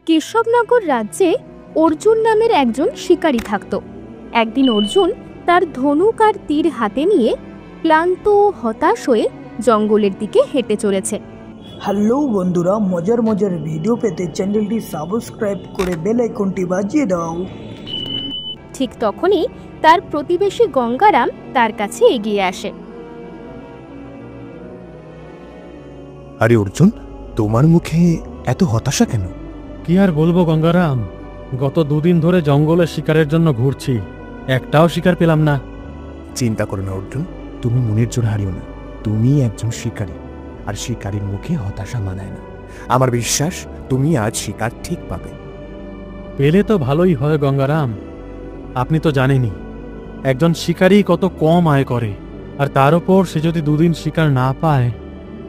কেশবনগর রাজ্যে অর্জুন নামের একজন শিকারী থাকত। একদিন অর্জুন তার ধনুক আর তীর হাতে নিয়ে ক্লান্ত ও হতাশ হয়ে জঙ্গলের দিকে হেঁটে চলেছে। হ্যালো বন্ধুরা, মজার মজার ভিডিও পেতে চ্যানেলটি সাবস্ক্রাইব করে বেল আইকনটি বাজিয়ে দাও। ঠিক তখনই তার প্রতিবেশী গঙ্গারাম তার কাছে এগিয়ে আসে। আরে অর্জুন, তোমার মুখে এত হতাশা কেন? কি আর বলবো গঙ্গারাম, গত দুদিন ধরে জঙ্গলে শিকারের জন্য ঘুরছি, একটাও শিকার পেলাম না। চিন্তা করো না অর্জুন, তুমি মনের জোর হারিও না। তুমি একজন শিকারী, আর শিকারীর মুখে হতাশা মানায় না। আমার বিশ্বাস তুমি আজ শিকার ঠিক পাবে। পেলে তো ভালোই হয় গঙ্গারাম, আপনি তো জানেনই একজন শিকারী কত কম আয় করে, আর তার উপর সে যদি দুদিন শিকার না পায়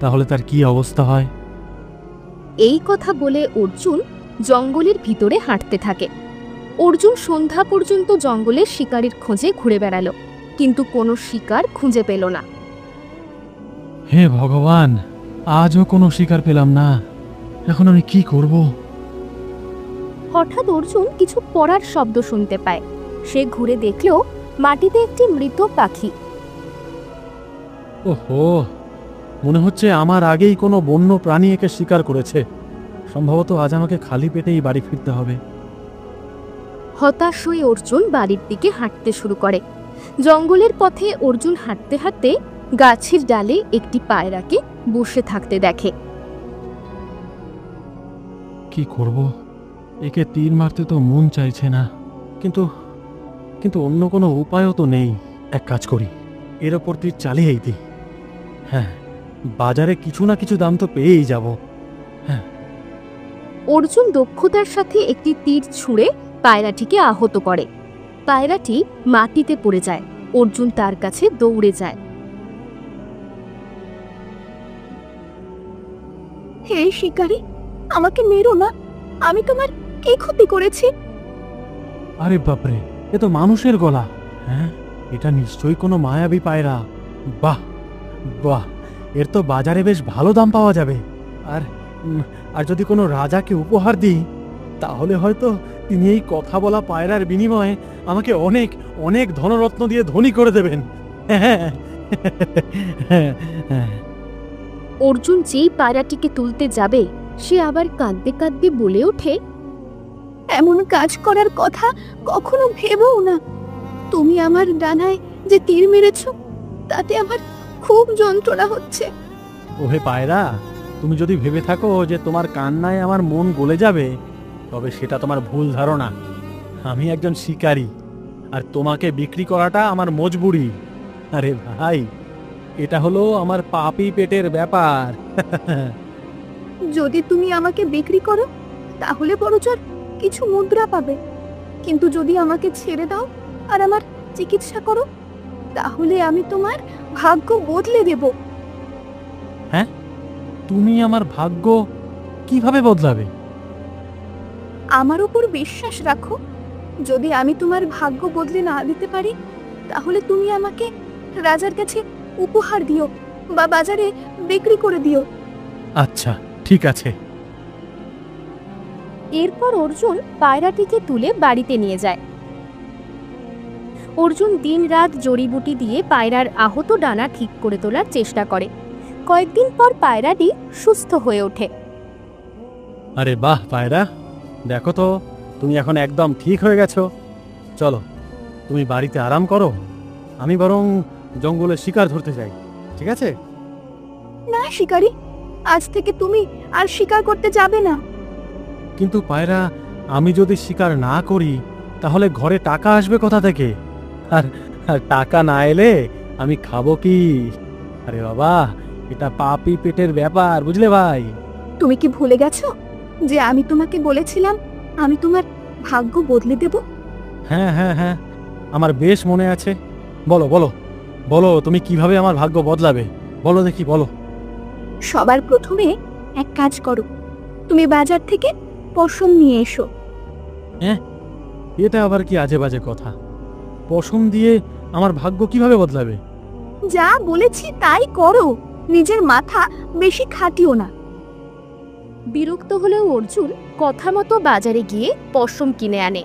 তাহলে তার কি অবস্থা হয়। এই কথা বলে অর্জুন জঙ্গলের ভিতরে হাঁটতে থাকে। অর্জুন সন্ধ্যা পর্যন্ত জঙ্গলের শিকারীর খোঁজে ঘুরে বেড়ালো, কিন্তু কোনো শিকার খুঁজে পেল না। হে ভগবান, আজও কোনো শিকার পেলাম না, এখন আমি কি করব? হঠাৎ অর্জুন কিছু পড়ার শব্দ শুনতে পায়। সে ঘুরে দেখল মাটিতে একটি মৃত পাখি। ওহো, মনে হচ্ছে আমার আগেই কোনো বন্য প্রাণী একে শিকার করেছে। সম্ভবত আজ আমাকে খালি পেটেই বাড়ি ফিরতে হবে। হতাশ হয়ে অর্জুন বাড়ির দিকে হাঁটতে শুরু করে। জঙ্গলের পথে অর্জুন হাঁটতে হাঁটতে গাছের ডালে একটি পায়রাকে বসে থাকতে দেখে। কি করব? একে তীর মারতে তো মন চাইছে না, কিন্তু কিন্তু অন্য কোনো উপায়ও তো নেই। এক কাজ করি, এর ওপর তীর চালিয়েই দিই। হ্যাঁ, বাজারে কিছু না কিছু দাম তো পেয়েই যাব। হ্যাঁ। অর্জুন দক্ষতার সাথে একটি তীর ছুঁড়ে পায়রাটিকে আহত করে। পায়রাটি মাটিতে পড়ে যায়। অর্জুন তার কাছে দৌড়ে যায়। হে শিকারী, আমাকে মেরো না, আমি তোমার কি ক্ষতি করেছি? আরে বাপরে, এ তো মানুষের গলা। হ্যাঁ, এটা নিশ্চয়ই কোনো মায়াবী পায়রা। বাহ বাহ, এর তো বাজারে বেশ ভালো দাম পাওয়া যাবে। আর যদি কোনো রাজাকে উপহার দিই, তাহলে হয়তো তিনি এই কথা বলা পায়রার বিনিময়ে আমাকে অনেক অনেক ধনরত্ন দিয়ে ধনী করে দেবেন। অর্জুন যেই পায়রাটিকে তুলতে যাবে, সে আবার কাঁদতে কাঁদতে বলে ওঠে, এমন কাজ করার কথা কখনো ভেবও না। তুমি আমার ডানায় যে তীর মেরেছ, তাতে আমার খুব যন্ত্রণা হচ্ছে। ওহে পায়রা, তুমি যদি ভেবে থাকো যে তোমার কান্নায় আমার মন গলে যাবে, তবে সেটা তোমার ভুল ধারণা। আমি একজন শিকারী, আর তোমাকে বিক্রি করাটা আমার মজবুরি। আরে ভাই, এটা হলো আমার পাপী পেটের ব্যাপার। যদি তুমি আমাকে বিক্রি করো, তাহলে বড়জোর কিছু মুদ্রা পাবে, কিন্তু যদি আমাকে ছেড়ে দাও আর আমার চিকিৎসা করো, তাহলে আমি তোমার ভাগ্য বদলে দেব। হ্যাঁ, তুমি আমার ভাগ্য কিভাবে বদলাবে? আমার উপর বিশ্বাস রাখো, যদি আমি তোমার ভাগ্য বদলে না দিতে পারি, তাহলে তুমি আমাকে রাজার কাছে উপহার দিও বা বাজারে বিক্রি করে দিও। আচ্ছা, ঠিক আছে। এরপর অর্জুন পায়রাটিকে তুলে বাড়িতে নিয়ে যায়। অর্জুন দিনরাত জড়িবুটি দিয়ে পায়রার আহত ডানা ঠিক করে তোলার চেষ্টা করে। কয়েকদিন পর পায়রাটি সুস্থ হয়ে ওঠে। আরে বাহ পায়রা, দেখো তো, তুমি এখন একদম ঠিক হয়ে গেছো। চলো, তুমি বাড়িতে আরাম করো, আমি বরং জঙ্গলে শিকার ধরতে যাই। ঠিক আছে? না শিকারী, আজ থেকে তুমি আর শিকার করতে যাবে না। কিন্তু পায়রা, আমি যদি শিকার না করি, তাহলে ঘরে টাকা আসবে কোথা থেকে? আর টাকা না এলে আমি খাবো কি? আরে বাবা, এটা পাপী পেটের ব্যাপার, বুঝলে ভাই? তুমি কি ভুলে গেছো যে আমি তোমাকে বলেছিলাম আমি তোমার ভাগ্য বদলে দেব? হ্যাঁ হ্যাঁ হ্যাঁ, আমার বেশ মনে আছে। বলো বলো বলো, তুমি কিভাবে আমার ভাগ্য বদলাবে? বলো দেখি, বলো। সবার প্রথমে এক কাজ করো, তুমি বাজার থেকে পশম নিয়ে এসো। হ্যাঁ, এটা আবার কি আজে বাজে কথা? পশম দিয়ে আমার ভাগ্য কিভাবে বদলাবে? যা বলেছি তাই করো, নিজের মাথা বেশি খাটিও না। বিরক্ত হলেও অর্জুন কথা মতো বাজারে গিয়ে পশম কিনে আনে।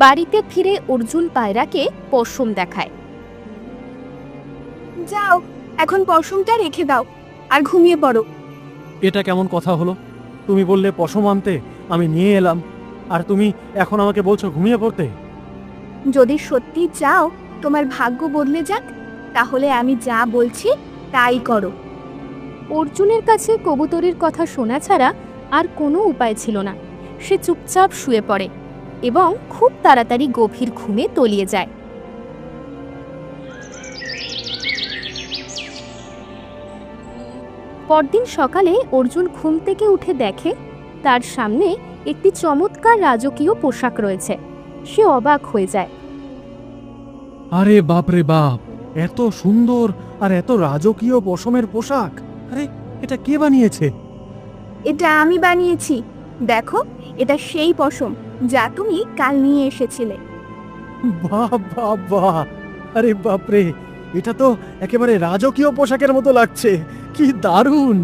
বাড়িতে ফিরে অর্জুন পায়রাকে পশম দেখায়। যাও, এখন পশমটা রেখে দাও আর ঘুমিয়ে পড়ো। এটা কেমন কথা হলো? তুমি বললে পশম আনতে, আমি নিয়ে এলাম, আর তুমি এখন আমাকে বলছো ঘুমিয়ে পড়তে? যদি সত্যি চাও তোমার ভাগ্য বদলে যাক, তাহলে আমি যা বলছি তাই করো। অর্জুনের কাছে কবুতরের কথা শোনা ছাড়া আর কোনো উপায় ছিল না। সে চুপচাপ শুয়ে পড়ে এবং খুব তাড়াতাড়ি গভীর ঘুমে তলিয়ে যায়। পরদিন সকালে অর্জুন ঘুম থেকে উঠে দেখে তার সামনে একটি চমৎকার রাজকীয় পোশাক রয়েছে। সে অবাক হয়ে যায়। আরে বাপ রে বাপ, এত সুন্দর আর এত রাজকীয় পশমের পোশাক! আরে এটা কে বানিয়েছে? এটা আমি বানিয়েছি। দেখো, এটা সেই পশম যা তুমি কাল নিয়ে এসেছিলে। বাহ বাহ বাহ! আরে বাপরে, এটা তো একেবারে রাজকীয় পোশাকের মতো লাগছে। কি দারুণ!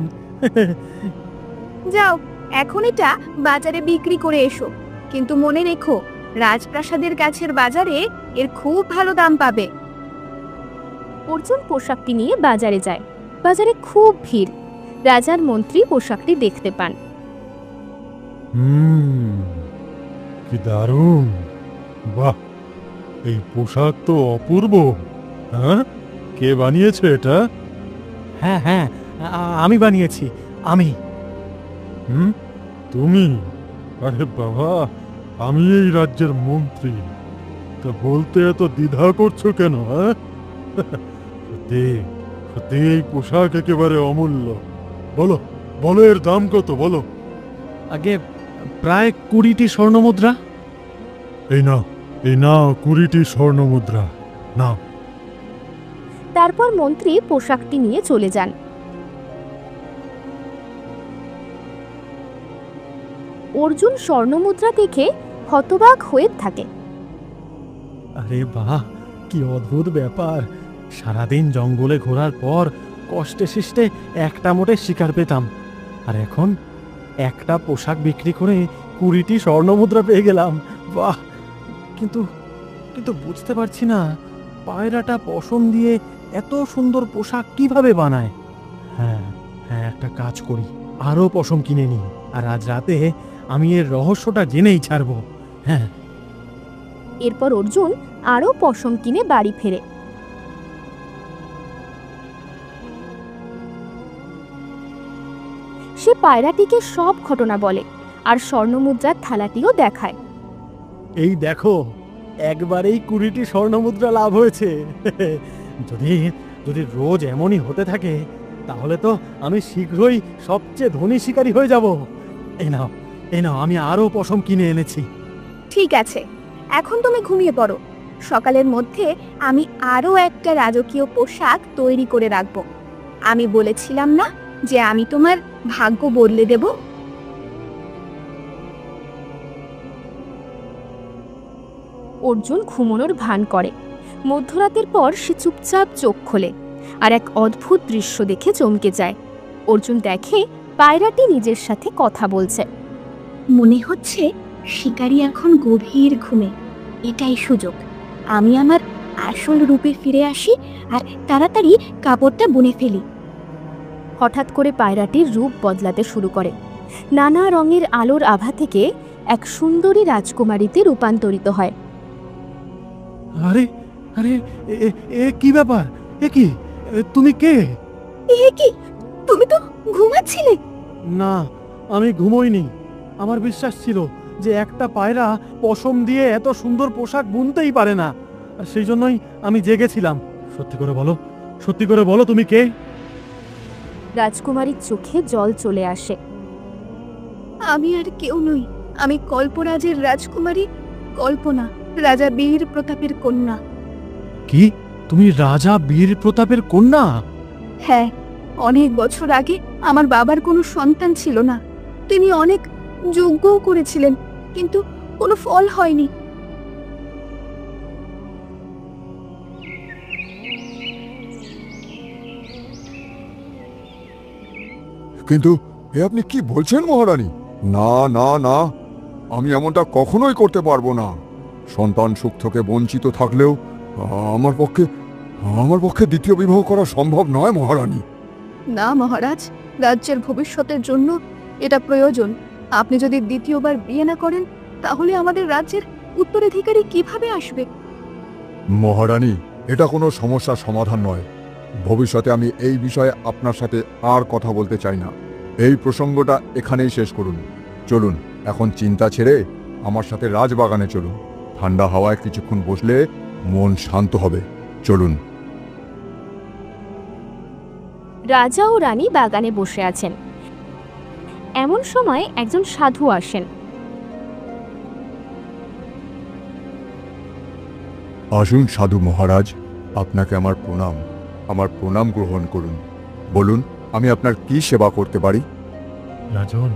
যাও, এখন এটা বাজারে বিক্রি করে এসো, কিন্তু মনে রেখো, রাজপ্রাসাদের কাছের বাজারে এর খুব ভালো দাম পাবে। অর্জুন পোশাকটি নিয়ে বাজারে যায়। বাজারে খুব ভিড়। রাজার মন্ত্রী পোশাকটি দেখতে পান। কি দারুণ! বাহ, এই পোশাক তো অপূর্ব। হ্যাঁ, কে বানিয়েছে এটা? হ্যাঁ হ্যাঁ, আমি বানিয়েছি, আমি। তুমি? আরে বাবা, আমি এই রাজ্যের মন্ত্রী। তা বলতে এত দ্বিধা করছো কেন? হ্যাঁ, সত্যি সত্যি এই পোশাক একেবারে অমূল্য। বলো বলো, এর দাম কত বলো? আগে প্রায় 20টি স্বর্ণমুদ্রা। এই নাও 20টি স্বর্ণমুদ্রা নাও। তারপর মন্ত্রী পোশাকটি নিয়ে চলে যান। অর্জুন স্বর্ণমুদ্রা দেখে হতবাক হয়ে থাকে। আরে বাহ, কি অদ্ভুত ব্যাপার! সারাদিন জঙ্গলে ঘোরার পর কষ্টে শিষ্টে একটা মোটে শিকার পেতাম, আর এখন একটা পোশাক বিক্রি করে 20টি স্বর্ণমুদ্রা পেয়ে গেলাম। বাহ! কিন্তু কিন্তু বুঝতে পারছি না, পায়রাটা পশম দিয়ে এত সুন্দর পোশাক কিভাবে বানায়। হ্যাঁ হ্যাঁ, একটা কাজ করি, আরো পশম কিনে নিই, আর আজ রাতে আমি এর রহস্যটা জেনেই ছাড়বো। হ্যাঁ। এরপর অর্জুন আরও পশম কিনে বাড়ি ফেরে। সে পায়রাটিকে সব ঘটনা বলে আর স্বর্ণমুদ্রার থালাটিও দেখায়। এই দেখো, একবারেই 20টি স্বর্ণমুদ্রা লাভ হয়েছে। যদি যদি রোজ এমনই হতে থাকে, তাহলে তো আমি শীঘ্রই সবচেয়ে ধনী শিকারী হয়ে যাব। এই নাও, আমি আরো পশম কিনে এনেছি। ঠিক আছে, এখন তুমি ঘুমিয়ে পড়ো। সকালের মধ্যে আমি আরো একটা রাজকীয় পোশাক তৈরি করে রাখবো। আমি বলেছিলাম না যে আমি তোমার ভাগ্য বদলে দেব? অর্জুন ঘুমোনোর ভান করে। মধ্যরাতের পর সে চুপচাপ চোখ খোলে আর এক অদ্ভুত দৃশ্য দেখে চমকে যায়। অর্জুন দেখে পায়রাটি নিজের সাথে কথা বলছে। মনে হচ্ছে শিকারী এখন গভীর ঘুমে। এটাই সুযোগ। আমি আমার আসল রূপে ফিরে আসি আর তাড়াতাড়ি কাপড়টা বুনে ফেলি। হঠাৎ করে পায়রাটির রূপ বদলাতে শুরু করে। নানা রঙের আলোর আভা থেকে এক সুন্দরী রাজকুমারীতে রূপান্তরিত হয়। আরে আরে, এ কি ব্যাপার? এ কি? তুমি কে? এ কি? তুমি তো ঘুমাচ্ছিলে। না, আমি ঘুমোইনি। আমার বিশ্বাস ছিল যে একটা পায়রা পশম দিয়ে এত সুন্দর পোশাক বুনতেই পারে না, আর সেই জন্যই আমি জেগেছিলাম। সত্যি করে বলো তুমি কে? রাজকুমারীর চোখে জল চলে আসে। আমি আর কেউ নই। আমি কল্পরাজের রাজকুমারী কল্পনা, রাজা বীর প্রতাপের কন্যা। কি? তুমি রাজা বীর প্রতাপের কন্যা? হ্যাঁ, অনেক বছর আগে আমার বাবার কোনো সন্তান ছিল না। তিনি অনেক যজ্ঞও করেছিলেন, কিন্তু কোনো ফল হয়নি। কিন্তু এ আপনি কি বলছেন মহারানী? না না না, আমি এমনটা কখনোই করতে পারবো না। সন্তান সুখ থেকে বঞ্চিত থাকলেও আমার পক্ষে দ্বিতীয় বিবাহ করা সম্ভব নয় মহারানী। না মহারাজ, রাজ্যের ভবিষ্যতের জন্য এটা প্রয়োজন। আপনি যদি দ্বিতীয়বার বিয়ে না করেন তাহলে আমাদের রাজ্যের উত্তরাধিকারী কিভাবে আসবে? মহারানী, এটা কোনো সমস্যার সমাধান নয়। ভবিষ্যতে আমি এই বিষয়ে আপনার সাথে আর কথা বলতে চাই না। এই প্রসঙ্গটা এখানেই শেষ করুন। চলুন, এখন চিন্তা ছেড়ে আমার সাথে রাজবাগানে চলুন। ঠান্ডা হাওয়ায় কিছুক্ষণ বসলে মন শান্ত হবে। চলুন। রাজা ও রানী বাগানে বসে আছেন। এমন সময় একজন সাধু আসেন। আসুন সাধু মহারাজ, আপনাকে আমার প্রণাম। আমার প্রণাম গ্রহণ করুন। বলুন, আমি আপনার কি সেবা করতে পারি? রাজন,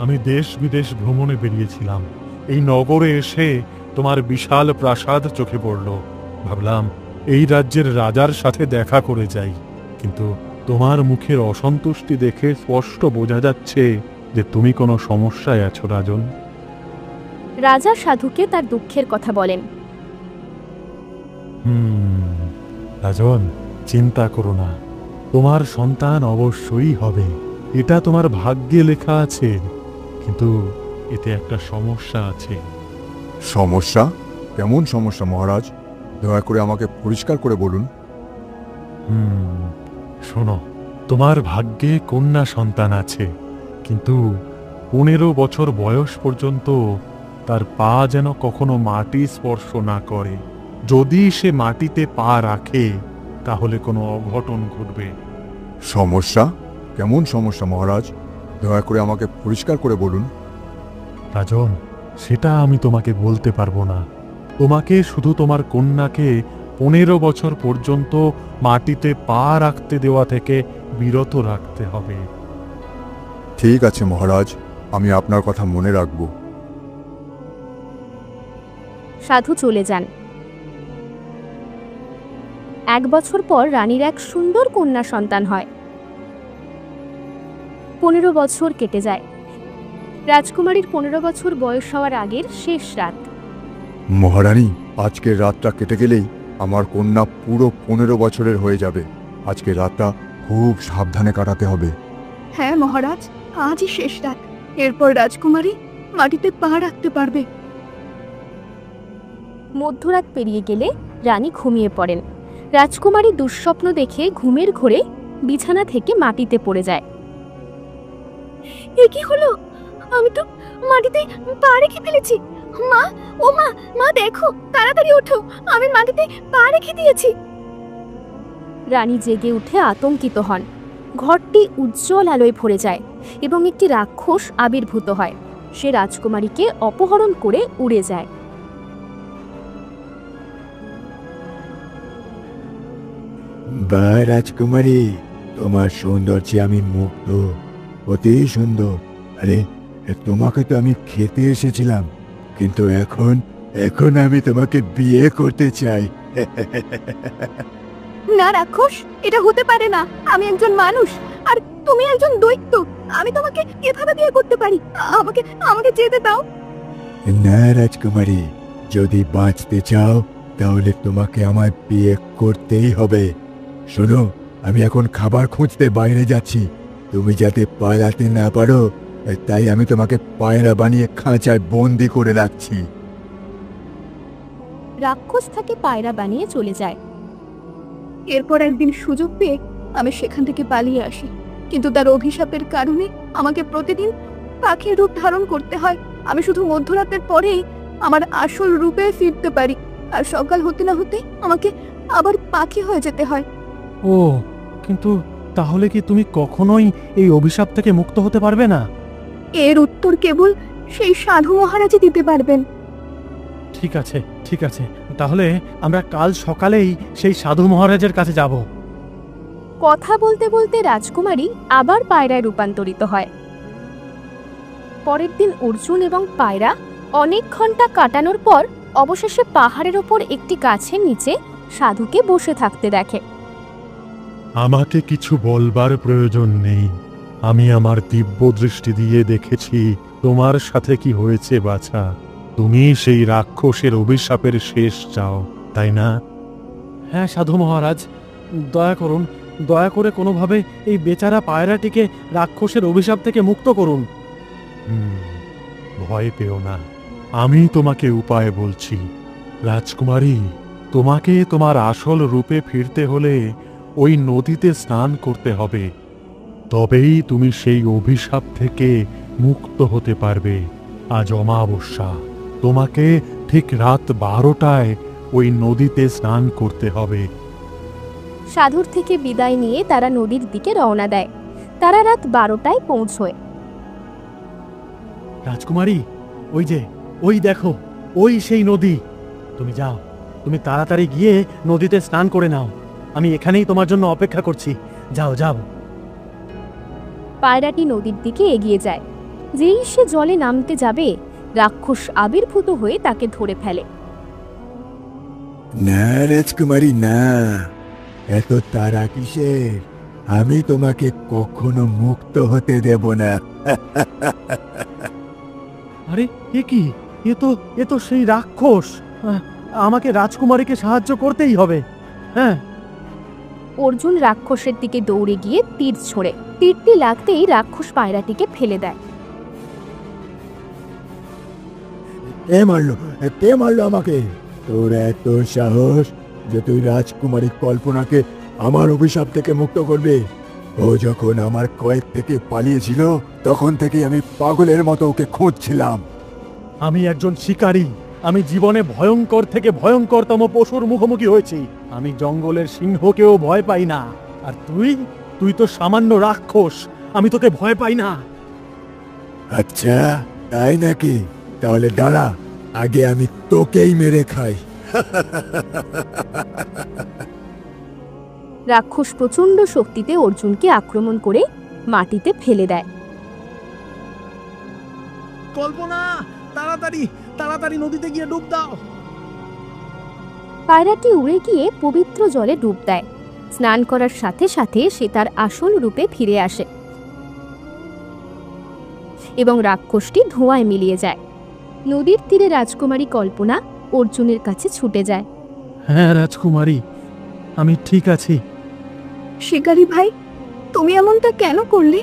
আমি দেশ বিদেশ ভ্রমণে বেরিয়েছিলাম। এই নগরে এসে তোমার বিশাল প্রাসাদ চোখে পড়ল। ভাবলাম এই রাজ্যের রাজার সাথে দেখা করে যাই, কিন্তু তোমার মুখের অসন্তুষ্টি দেখে স্পষ্ট বোঝা যাচ্ছে যে তুমি কোনো সমস্যায় আছো রাজন। রাজা সাধুকে তার দুঃখের কথা বলেন। রাজন, চিন্তা করো না, তোমার সন্তান অবশ্যই হবে। এটা তোমার ভাগ্যে লেখা আছে, কিন্তু এতে একটা সমস্যা আছে। সমস্যা? কেমন সমস্যা মহারাজ? দয়া করে আমাকে পরিষ্কার করে বলুন। শোনো, তোমার ভাগ্যে কন্যা সন্তান আছে, কিন্তু 15 বছর বয়স পর্যন্ত তার পা যেন কখনো মাটি স্পর্শ না করে। যদি সে মাটিতে পা রাখে তাহলে কোনো অঘটন ঘটবে। সমস্যা? কেমন সমস্যা মহারাজ? দয়া করে আমাকে পরিষ্কার করে বলুন। রাজন, সেটা আমি তোমাকে বলতে পারবো না। তোমাকে শুধু তোমার কন্যাকে 15 বছর পর্যন্ত মাটিতে পা রাখতে দেওয়া থেকে বিরত রাখতে হবে। ঠিক আছে মহারাজ, আমি আপনার কথা মনে রাখব। সাধু চলে যান। 1 বছর পর রানীর এক সুন্দর কন্যা সন্তান হয়। 15 বছর কেটে যায়। রাজকুমারীর 15 বছর বয়স হওয়ার আগের শেষ রাত। মহারানী, আজকের রাতটা কেটে গেলেই আমার কন্যা পুরো 15 বছরের হয়ে যাবে। আজকের রাতটা খুব সাবধানে কাটাতে হবে। হ্যাঁ মহারাজ, আজই শেষ রাত। এরপর রাজকুমারী মাটিতে পা রাখতে পারবে। মধ্যরাত পেরিয়ে গেলে রানী ঘুমিয়ে পড়েন। রাজকুমারী দুঃস্বপ্ন দেখে ঘুমের ঘোরে বিছানা থেকে মাটিতে পড়ে যায়। এ কি হলো? আমি তো মাটিতে পা রেখে ফেলেছি। মা, ও মা, মা দেখো, তাড়াতাড়ি ওঠো, আমি মাটিতে পা রেখে দিয়েছি। রানী জেগে উঠে আতঙ্কিত হন। ঘরটি উজ্জ্বল আলোয় ভরে যায় এবং একটি রাক্ষস আবির্ভূত হয়। সে রাজকুমারীকে অপহরণ করে উড়ে যায়। বা রাজকুমারী, তোমার সৌন্দর্যে আমি মুগ্ধ, অতি সুন্দর। আরে, তোমাকে তো আমি খেতে এসেছিলাম, কিন্তু এখন আমি তোমাকে বিয়ে করতে চাই। না রাক্ষস, এটা হতে পারে না। আমি একজন মানুষ আর তুমি একজন দৈত্য। আমি তোমাকে কিভাবে বিয়ে করতে পারি? আমাকে যেতে দাও। না রাজকুমারী, যদি বাঁচতে চাও তাহলে তোমাকে আমায় বিয়ে করতেই হবে। শোনো, আমি এখন খাবার খুঁজতে বাইরে যাচ্ছি। তুমি যাতে পালাতে না পারো তাই আমি তোমাকে পায়রা বানিয়ে খাঁচায় বন্দি করে রাখছি। রাক্ষস তাকে পায়রা বানিয়ে চলে যায়। এরপর একদিন সুযোগ পেয়ে আমি সেখান থেকে পালিয়ে আসি, কিন্তু তার অভিশাপের কারণে আমাকে প্রতিদিন পাখির রূপ ধারণ করতে হয়। আমি শুধু মধ্যরাতের পরেই আমার আসল রূপে ফিরতে পারি, আর সকাল হতে না হতে আমাকে আবার পাখি হয়ে যেতে হয়। ও, কিন্তু তাহলে কি তুমি কখনোই এই অভিশাপ থেকে মুক্ত হতে পারবে না? এর উত্তর কেবল সেই সাধু মহারাজই দিতে পারবেন। ঠিক আছে, ঠিক আছে, তাহলে আমরা কাল সকালেই সেই সাধু মহারাজের কাছে যাব। কথা বলতে বলতে রাজকুমারী আবার পায়রায় রূপান্তরিত হয়। পরের দিন অর্জুন এবং পায়রা অনেক ঘন্টা কাটানোর পর অবশেষে পাহাড়ের ওপর একটি গাছের নিচে সাধুকে বসে থাকতে দেখে। আমাকে কিছু বলবার প্রয়োজন নেই, আমি আমার দিব্য দৃষ্টি দিয়ে দেখেছি তোমার সাথে কি হয়েছে বাছা। তুমি সেই রাক্ষসের অভিশাপের শেষ চাও, তাই না? হ্যাঁ সাধু মহারাজ, দয়া করুন, দয়া করে কোনোভাবে এই বেচারা পায়রাটিকে রাক্ষসের অভিশাপ থেকে মুক্ত করুন। ভয় পেও না, আমি তোমাকে উপায় বলছি। রাজকুমারী, তোমাকে তোমার আসল রূপে ফিরতে হলে ওই নদীতে স্নান করতে হবে, তবেই তুমি সেই অভিশাপ থেকে মুক্ত হতে পারবে। আজ অমাবস্যা, তোমাকে ঠিক রাত 12টায় ওই নদীতে স্নান করতে হবে। সাধুর থেকে বিদায় নিয়ে তারা নদীর দিকে রওনা দেয়। তারা রাত 12টায় পৌঁছয়। রাজকুমারী, ওই যে, ওই দেখো, ওই সেই নদী। তুমি যাও, তুমি তাড়াতাড়ি গিয়ে নদীতে স্নান করে নাও। আমি এখানেই তোমার জন্য অপেক্ষা করছি। যাও যাও। পায়রাটি নদীর দিকে এগিয়ে যায়। যেই সে জলে নামতে যাবে, রাক্ষস আবির্ভূত হয়ে তাকে ধরে ফেলে। না রাজকুমারী, না, এত তাড়া কিসের? আমি তোমাকে কখনো মুক্ত হতে দেব না। আরে এ কি? এ তো সেই রাক্ষস। আমাকে রাজকুমারীকে সাহায্য করতেই হবে। হ্যাঁ। অর্জুন রাক্ষসের দিকে দৌড়ে গিয়ে তীর ছোড়ে। তীরটি লাগতেই রাক্ষস পায়রাটিকে ফেলে দেয়। কে মারলো আমাকে? তোর এত সাহস যে তুই রাজকুমারী কল্পনাকে আমার অভিশাপ থেকে মুক্ত করবে? ও যখন আমার কয়েক থেকে পালিয়েছিল, তখন থেকে আমি পাগলের মতো ওকে খুঁজছিলাম। আমি একজন শিকারী। আমি জীবনে ভয়ঙ্কর থেকে ভয়ঙ্করতম পশুর মুখোমুখি হয়েছি। আমি জঙ্গলের সিংহকেও ভয় পাই না। আর তুই তো সামান্য রাক্ষস। আমি তোকে ভয় পাই না। আচ্ছা, তাই নাকি? তাহলে দাঁড়া, আগে আমি তোকেই মেরে খাই। রাক্ষস প্রচণ্ড শক্তিতে অর্জুনকে আক্রমণ করে মাটিতে ফেলে দেয়। কল্পনা, তাড়াতাড়ি তাড়াতাড়ি নদীতে গিয়ে ডুব দাও। পায়রাটি উড়ে গিয়ে পবিত্র জলে ডুব দেয়। স্নান করার সাথে সাথে সে তার আসল রূপে ফিরে আসে এবং রাক্ষসটি ধোঁয়ায় মিলিয়ে যায়। নদীর তীরে রাজকুমারী কল্পনা অর্জুনের কাছে ছুটে যায়। হ্যাঁ রাজকুমারী, আমি ঠিক আছি। শিকারি ভাই, তুমি এমনটা কেন করলে?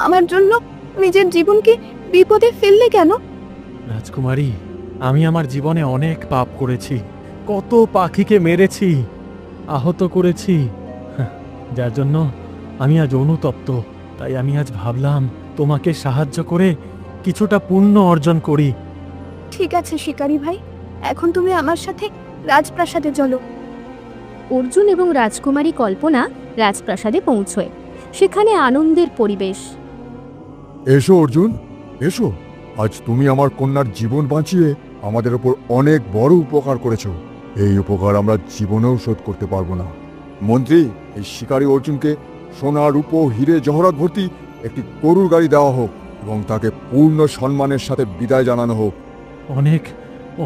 আমার জন্য নিজের জীবনকে বিপদে ফেললে কেন? রাজকুমারী, আমি আমার জীবনে অনেক পাপ করেছি। কত পাখিকে মেরেছি, আহত করেছি, যার জন্য আমি আজ অনুতপ্ত। তাই আমি আজ ভাবলাম তোমাকে সাহায্য করে কিছুটা পুণ্য অর্জন করি। ঠিক আছে শিকারি ভাই, এখন তুমি আমার সাথে রাজপ্রাসাদে চলো। অর্জুন এবং রাজকুমারী কল্পনা রাজপ্রাসাদে পৌঁছয়। সেখানে আনন্দের পরিবেশ। এসো অর্জুন, এসো। আজ তুমি আমার কন্যার জীবন বাঁচিয়ে আমাদের ওপর অনেক বড় উপকার করেছো। এই উপকার আমরা জীবনেও শোধ করতে পারবো না। মন্ত্রী, এই শিকারী অর্জুনকে সোনা, রূপো, হিরে জহরাত ভর্তি একটি গরুর গাড়ি দেওয়া হোক এবং তাকে পূর্ণ সম্মানের সাথে বিদায় জানানো হোক। অনেক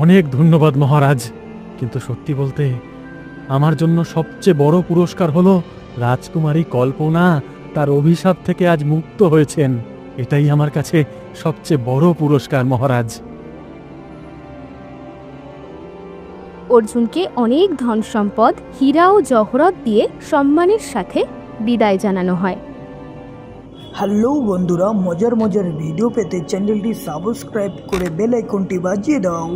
অনেক ধন্যবাদ মহারাজ। কিন্তু সত্যি বলতে আমার জন্য সবচেয়ে বড় পুরস্কার হলো রাজকুমারী কল্পনা তার অভিশাপ থেকে আজ মুক্ত হয়েছেন। এটাই আমার কাছে সবচেয়ে বড় পুরস্কার মহারাজ। অর্জুনকে অনেক ধন সম্পদ, হীরা ও জহরত দিয়ে সম্মানের সাথে বিদায় জানানো হয়। হ্যালো বন্ধুরা, মজার মজার ভিডিও পেতে চ্যানেলটি সাবস্ক্রাইব করে বেল আইকনটি বাজিয়ে দাও।